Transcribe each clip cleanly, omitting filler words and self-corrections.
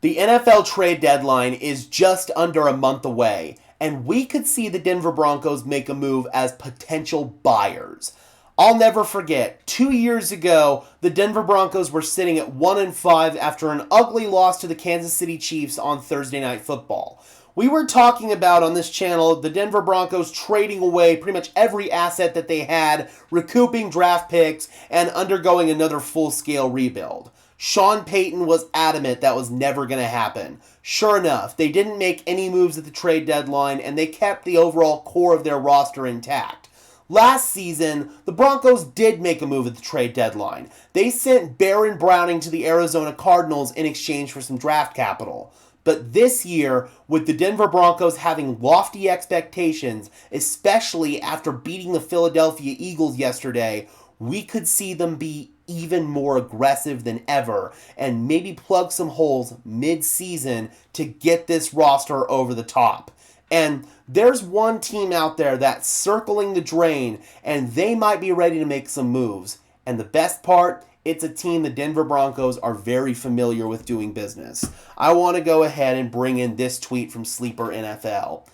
The NFL trade deadline is just under a month away, and we could see the Denver Broncos make a move as potential buyers. I'll never forget, 2 years ago, the Denver Broncos were sitting at 1-5 after an ugly loss to the Kansas City Chiefs on Thursday Night Football. We were talking about on this channel the Denver Broncos trading away pretty much every asset that they had, recouping draft picks, and undergoing another full-scale rebuild. Sean Payton was adamant that was never going to happen. Sure enough, they didn't make any moves at the trade deadline, and they kept the overall core of their roster intact. Last season, the Broncos did make a move at the trade deadline. They sent Baron Browning to the Arizona Cardinals in exchange for some draft capital. But this year, with the Denver Broncos having lofty expectations, especially after beating the Philadelphia Eagles yesterday, we could see them be even more aggressive than ever and maybe plug some holes mid-season to get this roster over the top. And there's one team out there that's circling the drain, and they might be ready to make some moves. And the best part, it's a team the Denver Broncos are very familiar with doing business. I want to go ahead and bring in this tweet from Sleeper NFL.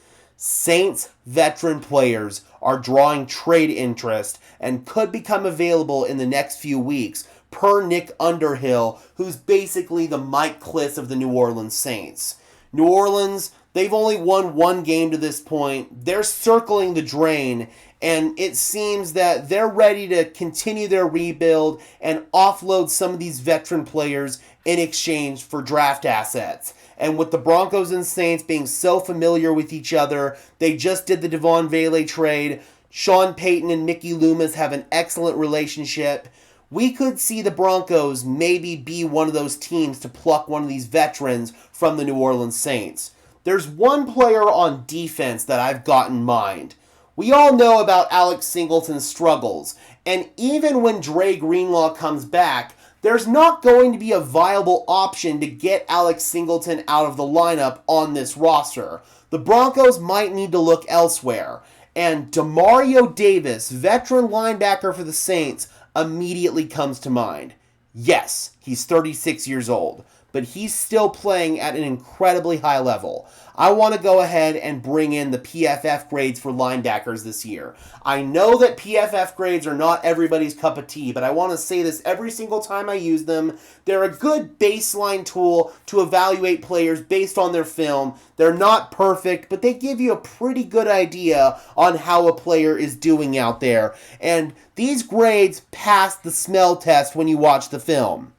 Saints veteran players are drawing trade interest and could become available in the next few weeks, per Nick Underhill, who's basically the Mike Klis of the New Orleans Saints. New Orleans, they've only won one game to this point. They're circling the drain, and it seems that they're ready to continue their rebuild and offload some of these veteran players in exchange for draft assets. And with the Broncos and Saints being so familiar with each other, they just did the Devon Vele trade. Sean Payton and Mickey Loomis have an excellent relationship. We could see the Broncos maybe be one of those teams to pluck one of these veterans from the New Orleans Saints. There's one player on defense that I've got in mind. We all know about Alex Singleton's struggles, and even when Dre Greenlaw comes back, there's not going to be a viable option to get Alex Singleton out of the lineup on this roster. The Broncos might need to look elsewhere, and Demario Davis, veteran linebacker for the Saints, immediately comes to mind. Yes, he's 36 years old, but he's still playing at an incredibly high level. I want to go ahead and bring in the PFF grades for linebackers this year. I know that PFF grades are not everybody's cup of tea, but I want to say this every single time I use them. They're a good baseline tool to evaluate players based on their film. They're not perfect, but they give you a pretty good idea on how a player is doing out there. And these grades pass the smell test when you watch the film.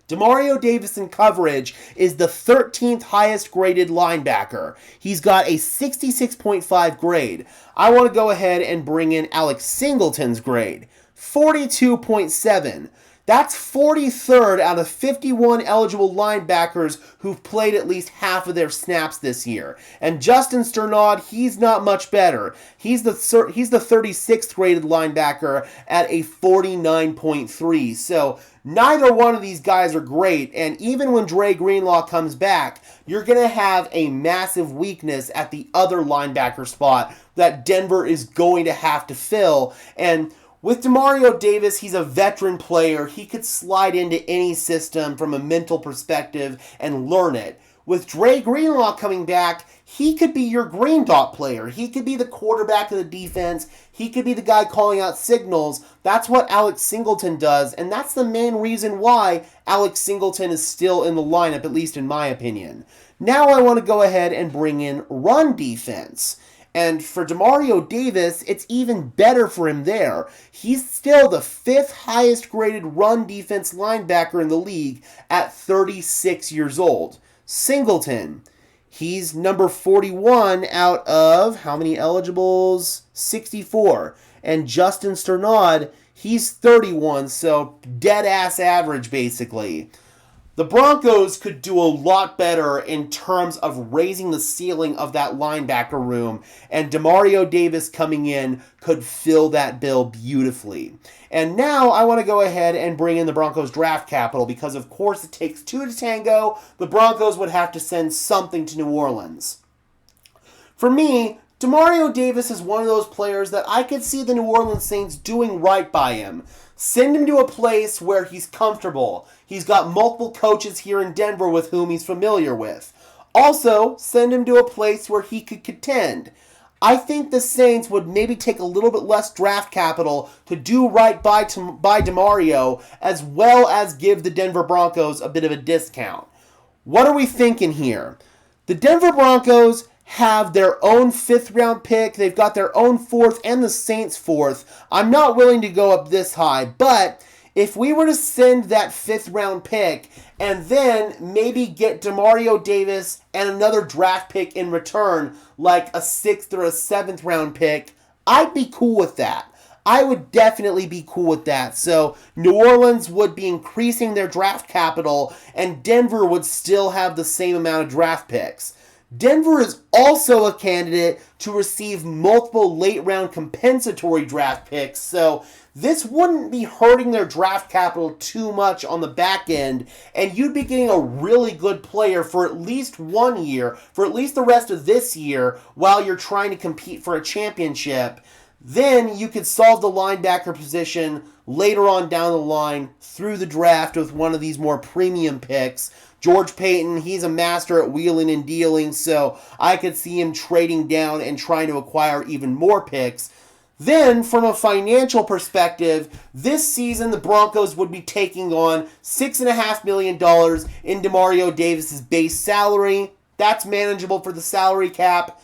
Demario Davis in coverage is the 13th highest graded linebacker. He's got a 66.5 grade. I want to go ahead and bring in Alex Singleton's grade, 42.7. That's 43rd out of 51 eligible linebackers who've played at least half of their snaps this year. And Justin Sternad, he's not much better. He's the 36th graded linebacker at a 49.3. So neither one of these guys are great, and even when Dre Greenlaw comes back, you're going to have a massive weakness at the other linebacker spot that Denver is going to have to fill. And with Demario Davis, he's a veteran player. He could slide into any system from a mental perspective and learn it. With Dre Greenlaw coming back, he could be your green dot player. He could be the quarterback of the defense. He could be the guy calling out signals. That's what Alex Singleton does, and that's the main reason why Alex Singleton is still in the lineup, at least in my opinion. Now I want to go ahead and bring in run defense. And for Demario Davis, it's even better for him there. He's still the 5th highest graded run defense linebacker in the league at 36 years old. Singleton, he's number 41 out of, how many eligibles? 64. And Justin Sternad, he's 31, so dead-ass average, basically. The Broncos could do a lot better in terms of raising the ceiling of that linebacker room, and Demario Davis coming in could fill that bill beautifully. And now I want to go ahead and bring in the Broncos draft capital because, of course, it takes two to tango. The Broncos would have to send something to New Orleans. For me, Demario Davis is one of those players that I could see the New Orleans Saints doing right by him. Send him to a place where he's comfortable. He's got multiple coaches here in Denver with whom he's familiar with. Also, send him to a place where he could contend. I think the Saints would maybe take a little bit less draft capital to do right by DeMario, as well as give the Denver Broncos a bit of a discount. What are we thinking here? The Denver Broncos have their own 5th round pick. They've got their own 4th and the Saints 4th. I'm not willing to go up this high, but if we were to send that 5th round pick and then maybe get Demario Davis and another draft pick in return, like a 6th or a 7th round pick, I'd be cool with that. I would definitely be cool with that. So New Orleans would be increasing their draft capital and Denver would still have the same amount of draft picks. Denver is also a candidate to receive multiple late-round compensatory draft picks, so this wouldn't be hurting their draft capital too much on the back end, and you'd be getting a really good player for at least 1 year, for at least the rest of this year, while you're trying to compete for a championship. Then you could solve the linebacker position later on down the line through the draft with one of these more premium picks. George Payton, he's a master at wheeling and dealing, so I could see him trading down and trying to acquire even more picks. Then, from a financial perspective, this season the Broncos would be taking on $6.5 million in Demario Davis's base salary. That's manageable for the salary cap.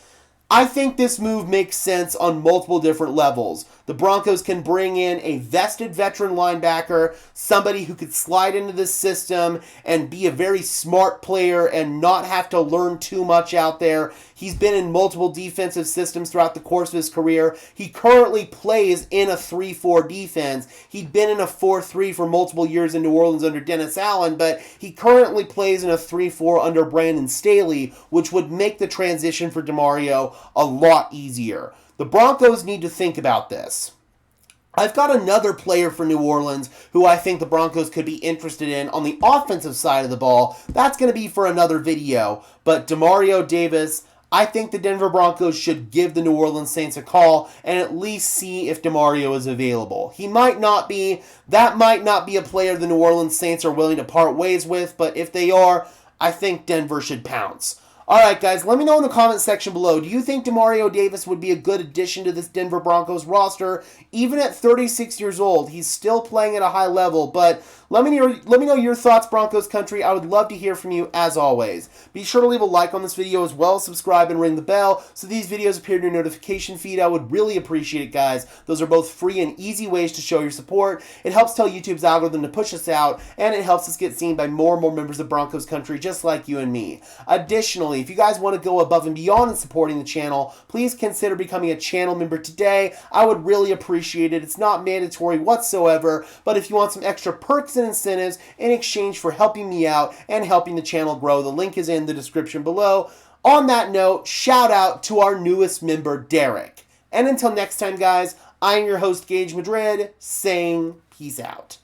I think this move makes sense on multiple different levels. The Broncos can bring in a vested veteran linebacker, somebody who could slide into this system and be a very smart player and not have to learn too much out there. He's been in multiple defensive systems throughout the course of his career. He currently plays in a 3-4 defense. He'd been in a 4-3 for multiple years in New Orleans under Dennis Allen, but he currently plays in a 3-4 under Brandon Staley, which would make the transition for Demario a lot easier. The Broncos need to think about this. I've got another player for New Orleans who I think the Broncos could be interested in on the offensive side of the ball. That's going to be for another video. But Demario Davis, I think the Denver Broncos should give the New Orleans Saints a call and at least see if Demario is available. He might not be. That might not be a player the New Orleans Saints are willing to part ways with, but if they are, I think Denver should pounce. Alright guys, let me know in the comment section below. Do you think Demario Davis would be a good addition to this Denver Broncos roster? Even at 36 years old, he's still playing at a high level, but let me know your thoughts, Broncos country. I would love to hear from you as always. Be sure to leave a like on this video as well as subscribe and ring the bell so these videos appear in your notification feed. I would really appreciate it, guys. Those are both free and easy ways to show your support. It helps tell YouTube's algorithm to push us out, and it helps us get seen by more and more members of Broncos country just like you and me. Additionally, if you guys want to go above and beyond in supporting the channel, please consider becoming a channel member today. I would really appreciate it. It's not mandatory whatsoever, but if you want some extra perks and incentives in exchange for helping me out and helping the channel grow, the link is in the description below. On that note, shout out to our newest member, Derek. And until next time, guys, I'm your host, Gage Madrid, saying peace out.